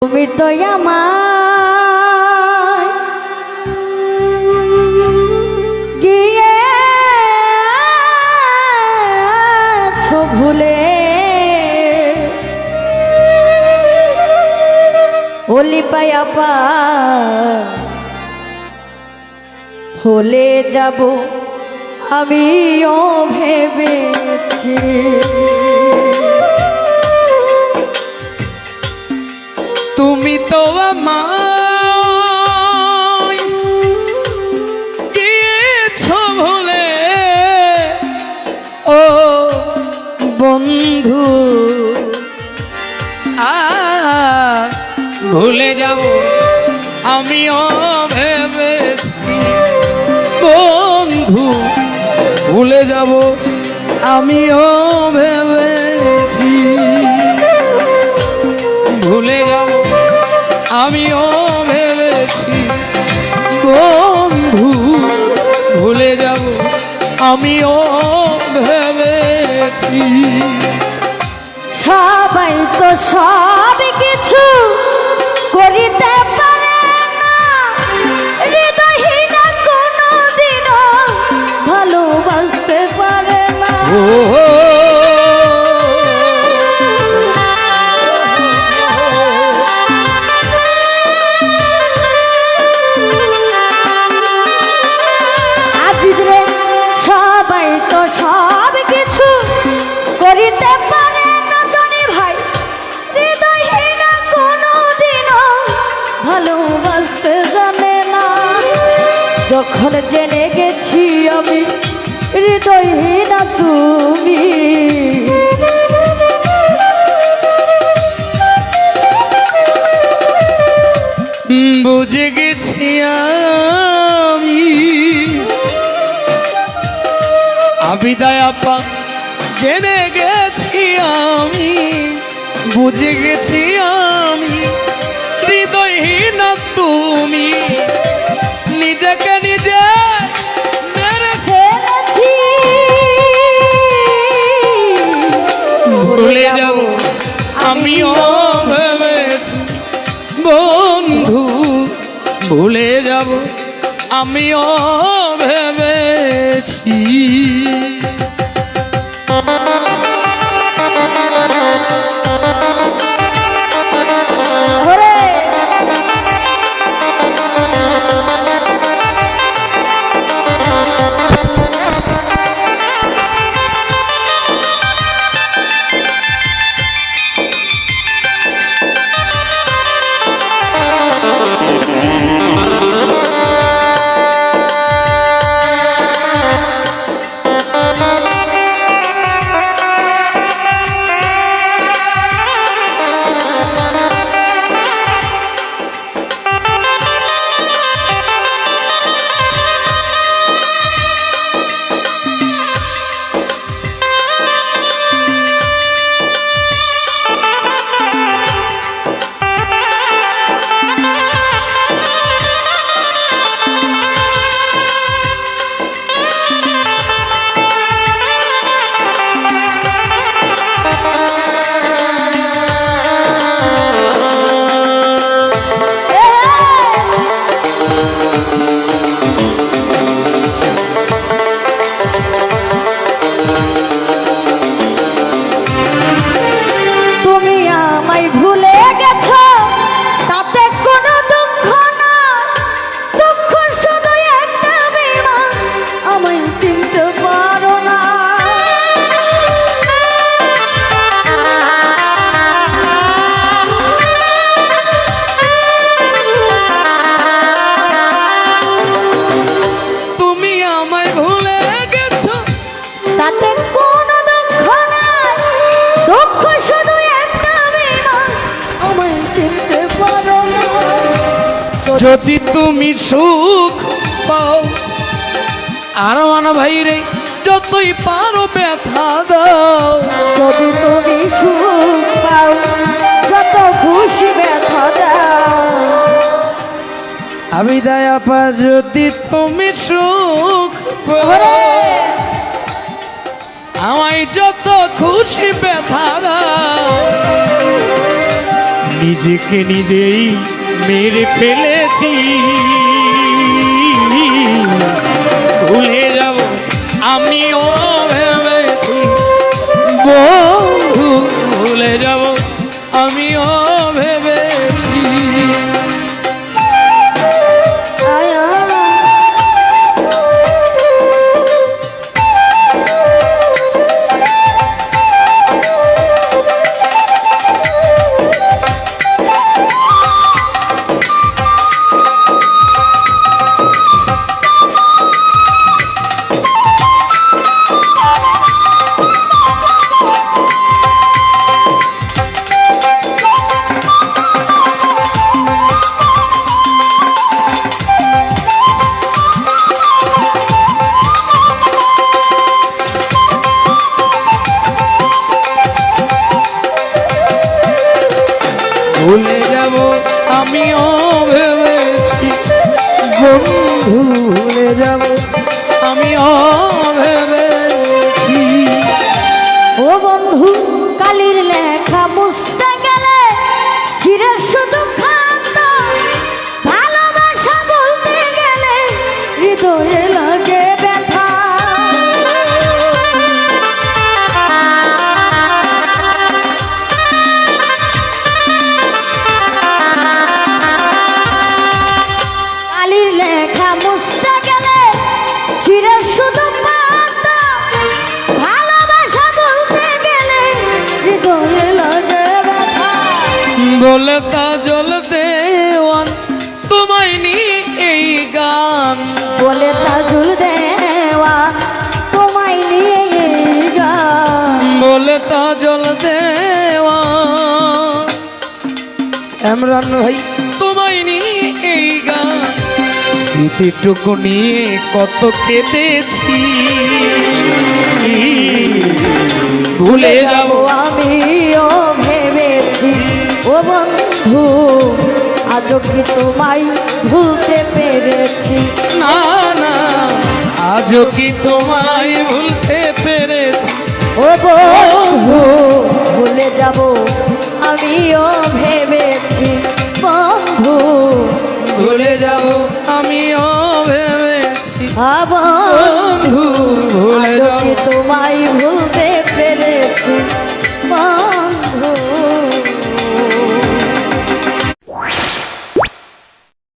তুমি তো আমায় গিয়েছো ভুলে, ওলি পায়া পা ভুলে যাব আমিও ভেবেছি। তুমি তো আমায় গিয়েছো ভুলে, ও বন্ধু ভুলে যাব আমিও ভেবেছি। বন্ধু ভুলে যাব আমিও ভেবেছি। ভুলে যাব আমিও ভেবেছি। বন্ধু ভুলে যাব আমিও ভেবেছি। সবাই তো সব কিছু করিতে পারে না, হৃদয়হীনা কোনোদিনও ভালোবাসতে পারে না। আজিরে সবাই তো সব কিছু করিতে পারে না জানি ভাই, হৃদয়হীনা কোনোদিনও ভালোবাসতে জানে না। যখন জেনে গেছি আমি হৃদয়হীনা তুমি, বুঝে গেছি আমি আবিদায় আপা, জেনে গেছি আমি, বুঝে গেছি আমি হৃদয়হীন তুমি। নিজেকে নিজে মেরে ফেলেছি। ভুলে যাব আমিও ভেবেছি। বন্ধু ভুলে যাব আমিও ভেবেছি। ওরে যদি তুমি সুখ পাও, আর মানা ভাই রে যতই পারো ব্যথা দাও। যদি তুমি সুখ পাও, যত খুশি ব্যথা দাও। আবিদায় আপা যদি তুমি সুখ পাও, আমায় যত খুশি ব্যথা দাও। নিজেকে নিজেই মেরে ফেলেছি। ভুলে যাব আমিও ভেবেছি বন্ধু, ভুলে যাব আমিও ভেবেছি। আয়া ভুলে যাব আমিও ভেবেছি বন্ধু, ভুলে যাব আমিও ভেবেছি। ও বন্ধু কালির লেখা মুছতে গেলে ফিরে শুধু খাত, ভালোবাসা বলতে গেলে হৃদয়ে লাগে ব্যথা। কালির লেখা মুছতে গেলে ফিরে শুধু খাত, ভালোবাসা বলতে গেলে হৃদয়ে লাগে ব্যথা। বলে তা জল দেওয়ান তোমায় নিয়ে এই গান, বলে তাজুল দেওয়া তোমায় নিয়ে এই গান। বলে তা জল দেওয়ান এমরান ভাই তোমায় নিয়ে এই গান। স্মৃতিটুকু নিয়ে কত কেঁদেছি, ভুলে যাব আমিও ভেবেছি ও বন্ধু, আজও কি তোমায় ভুলতে পেরেছি। না না, আজও কি তোমায় ভুলতে পেরেছি। ও বন্ধু ভুলে যাব আমিও ভেবেছি বন্ধু, ভুলে যাব আমিও ভেবেছি বন্ধু ভুলে আজও যাব কি তোমায় ভুল